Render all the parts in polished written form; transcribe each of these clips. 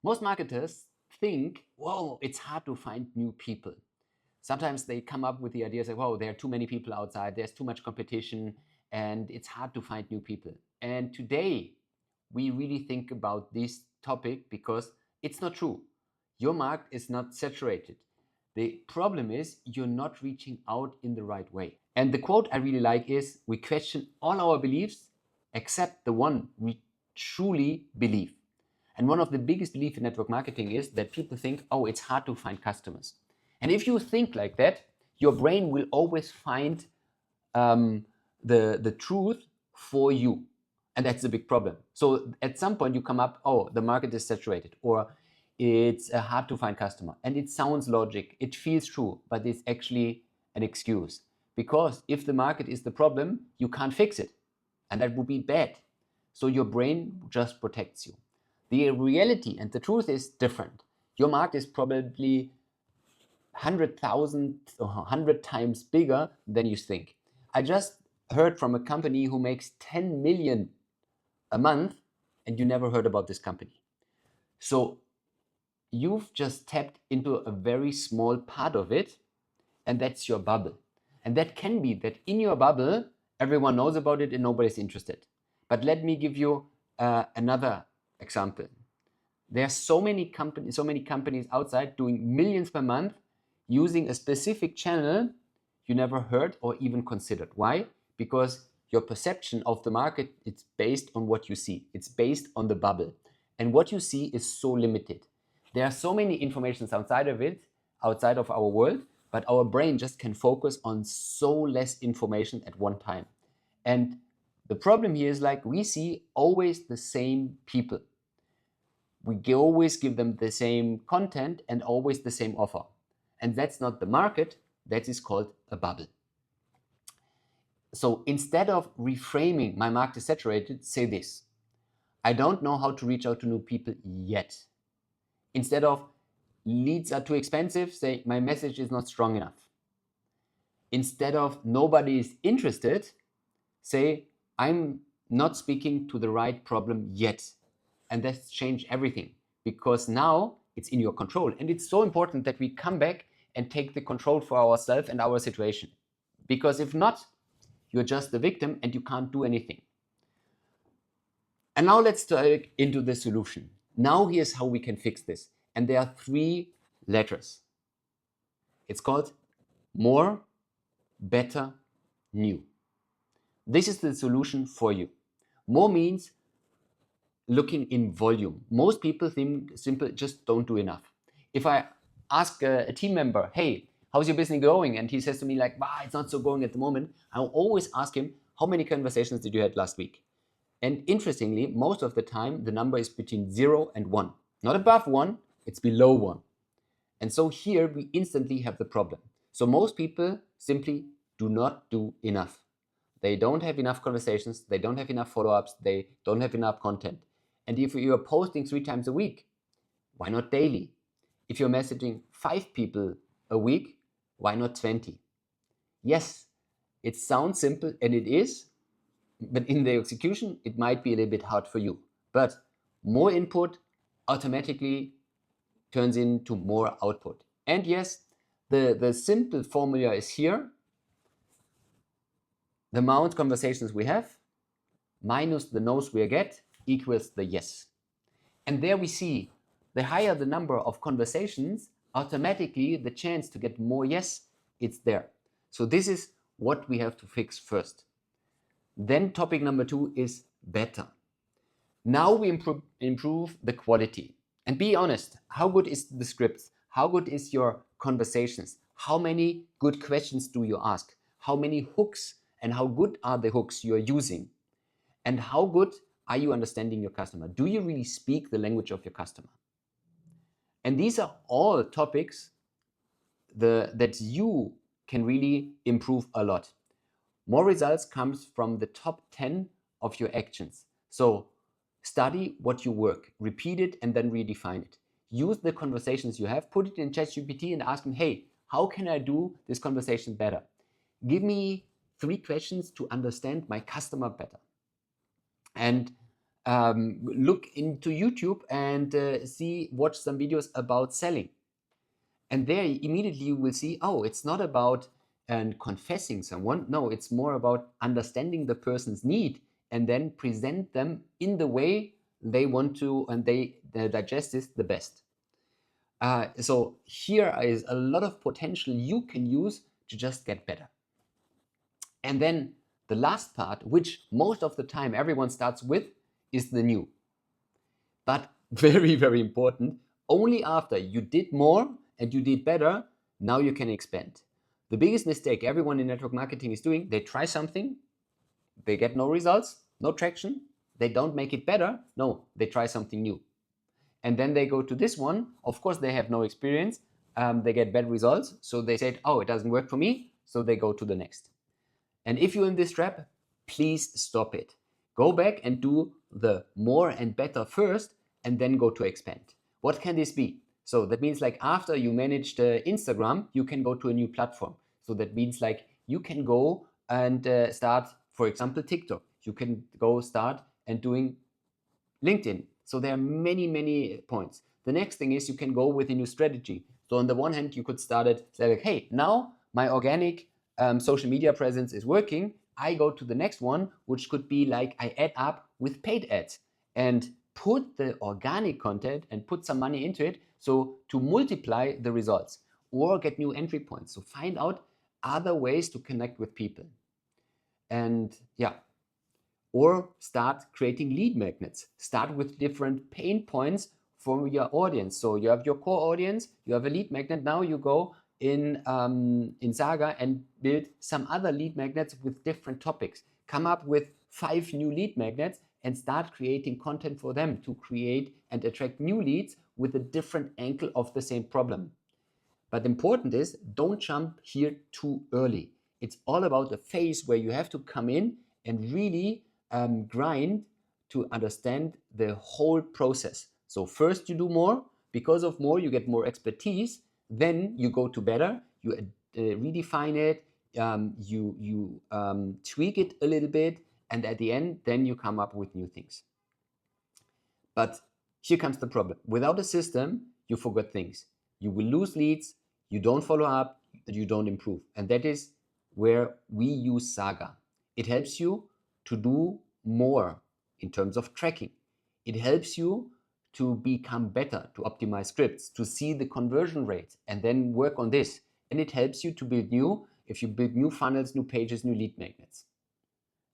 Most marketers think, whoa, it's hard to find new people. Sometimes they come up with the ideas like, whoa, there are too many people outside, there's too much competition, and it's hard to find new people. And today, we really think about this topic because it's not true. Your market is not saturated. The problem is you're not reaching out in the right way. And the quote I really like is, we question all our beliefs except the one we truly believe. And one of the biggest beliefs in network marketing is that people think, oh, it's hard to find customers. And if you think like that, your brain will always find the truth for you. And that's a big problem. So at some point you come up, oh, the market is saturated, or it's hard to find customer. And it sounds logic, it feels true, but it's actually an excuse. Because if the market is the problem, you can't fix it. And that would be bad. So your brain just protects you. The reality and the truth is different. Your market is probably 100,000 or 100 times bigger than you think. I just heard from a company who makes 10 million a month, and you never heard about this company. So you've just tapped into a very small part of it, and that's your bubble. And that can be that in your bubble, everyone knows about it and nobody's interested. But let me give you another example. There are so many companies outside doing millions per month using a specific channel you never heard or even considered. Why? Because your perception of the market, it's based on what you see. It's based on the bubble. And what you see is so limited. There are so many informations outside of it, outside of our world, but our brain just can focus on so less information at one time. And the problem here is like we see always the same people. We always give them the same content and always the same offer. And that's not the market, that is called a bubble. So instead of reframing my market is saturated, say this: I don't know how to reach out to new people yet. Instead of leads are too expensive, say my message is not strong enough. Instead of nobody is interested, say I'm not speaking to the right problem yet. And that's changed everything, because now it's in your control. And it's so important that we come back and take the control for ourselves and our situation. Because if not, you're just the victim and you can't do anything. And now let's dive into the solution. Now here's how we can fix this. And there are 3 letters. It's called more, better, new. This is the solution for you. More means looking in volume. Most people think simply just don't do enough. If I ask a team member, hey, how's your business going? And he says to me like, it's not so going at the moment. I'll always ask him, how many conversations did you have last week? And interestingly, most of the time, the number is between 0 and 1. Not above 1, it's below 1. And so here we instantly have the problem. So most people simply do not do enough. They don't have enough conversations, they don't have enough follow-ups, they don't have enough content. And if you are posting 3 times a week, why not daily? If you're messaging 5 people a week, why not 20? Yes, it sounds simple, and it is, but in the execution, it might be a little bit hard for you. But more input automatically turns into more output. And yes, the simple formula is here. The amount of conversations we have minus the no's we get equals the yes. And there we see, the higher the number of conversations, automatically the chance to get more yes, it's there. So this is what we have to fix first. Then topic number 2 is better. Now we improve the quality. And be honest, how good is the script? How good is your conversations? How many good questions do you ask? How many hooks and how good are the hooks you are using? And how good are you understanding your customer? Do you really speak the language of your customer? And these are all topics that you can really improve a lot. More results comes from the top 10 of your actions. So study what you work, repeat it, and then redefine it. Use the conversations you have, put it in ChatGPT and ask them, hey, how can I do this conversation better? Give me 3 questions to understand my customer better. And Look into YouTube and watch some videos about selling. And there immediately you will see, oh, it's not about confessing someone. No, it's more about understanding the person's need and then present them in the way they want to, and they digest this the best. So here is a lot of potential you can use to just get better. And then the last part, which most of the time everyone starts with, is the new. But very, very important, only after you did more and you did better, now you can expand. The biggest mistake everyone in network marketing is doing, they try something, they get no results, no traction, they don't make it better, no, they try something new. And then they go to this one, of course they have no experience, they get bad results, so they said, oh, it doesn't work for me, so they go to the next. And if you're in this trap, please stop it. Go back and do the more and better first, and then go to expand. What can this be? So that means like after you managed Instagram, you can go to a new platform. So that means like you can go and start, for example, TikTok. You can go start and doing LinkedIn. So there are many, many points. The next thing is you can go with a new strategy. So on the one hand, you could start it, say like, hey, now my organic social media presence is working. I go to the next one, which could be like I add up with paid ads and put the organic content and put some money into it, so to multiply the results or get new entry points. So find out other ways to connect with people. And yeah, or start creating lead magnets. Start with different pain points for your audience. So you have your core audience, you have a lead magnet. Now you go in Saga and build some other lead magnets with different topics. Come up with 5 new lead magnets and start creating content for them to create and attract new leads with a different angle of the same problem. But important is, don't jump here too early. It's all about the phase where you have to come in and really grind to understand the whole process. So first you do more. Because of more, you get more expertise. Then you go to better. You redefine it. You tweak it a little bit. And at the end, then you come up with new things. But here comes the problem. Without a system, you forget things. You will lose leads, you don't follow up, you don't improve. And that is where we use Saga. It helps you to do more in terms of tracking. It helps you to become better, to optimize scripts, to see the conversion rates, and then work on this. And it helps you to build new, if you build new funnels, new pages, new lead magnets.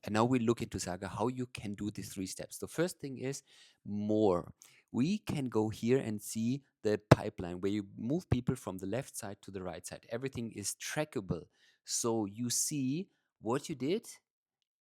And now we look into Saga, how you can do these 3 steps. The first thing is more. We can go here and see the pipeline where you move people from the left side to the right side. Everything is trackable. So you see what you did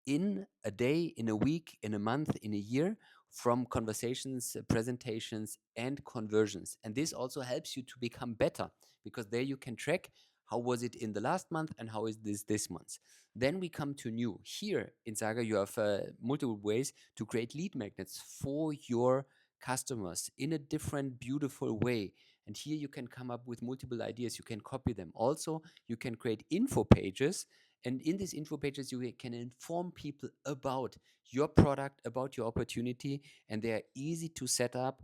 in a day, in a week, in a month, in a year, from conversations, presentations, and conversions. And this also helps you to become better, because there you can track how was it in the last month and how is this month. Then we come to new. Here in Saga, you have multiple ways to create lead magnets for your customers in a different, beautiful way. And here you can come up with multiple ideas. You can copy them. Also, you can create info pages. And in these info pages, you can inform people about your product, about your opportunity, and they are easy to set up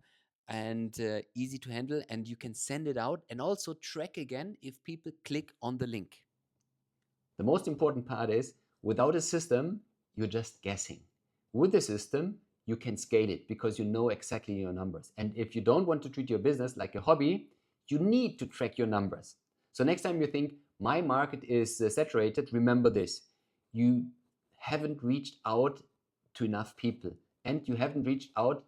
and easy to handle, and you can send it out and also track again if people click on the link. The most important part is, without a system, you're just guessing. With a system, you can scale it because you know exactly your numbers. And if you don't want to treat your business like a hobby, you need to track your numbers. So next time you think, my market is saturated, remember this. You haven't reached out to enough people, and you haven't reached out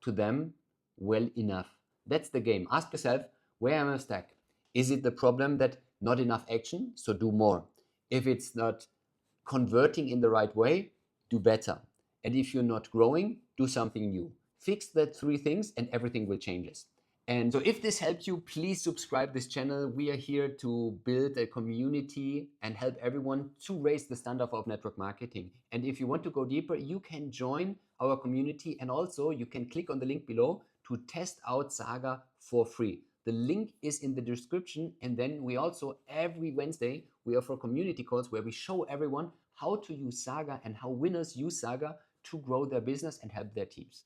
to them well enough. That's the game. Ask yourself, where am I stuck? Is it the problem that not enough action? So do more. If it's not converting in the right way, do better. And if you're not growing, do something new. Fix that 3 things and everything will change. And so if this helped you, please subscribe this channel. We are here to build a community and help everyone to raise the standard of network marketing. And if you want to go deeper, you can join our community, and also you can click on the link below to test out Saga for free. The link is in the description. And then we also, every Wednesday, we offer community calls where we show everyone how to use Saga and how winners use Saga to grow their business and help their teams.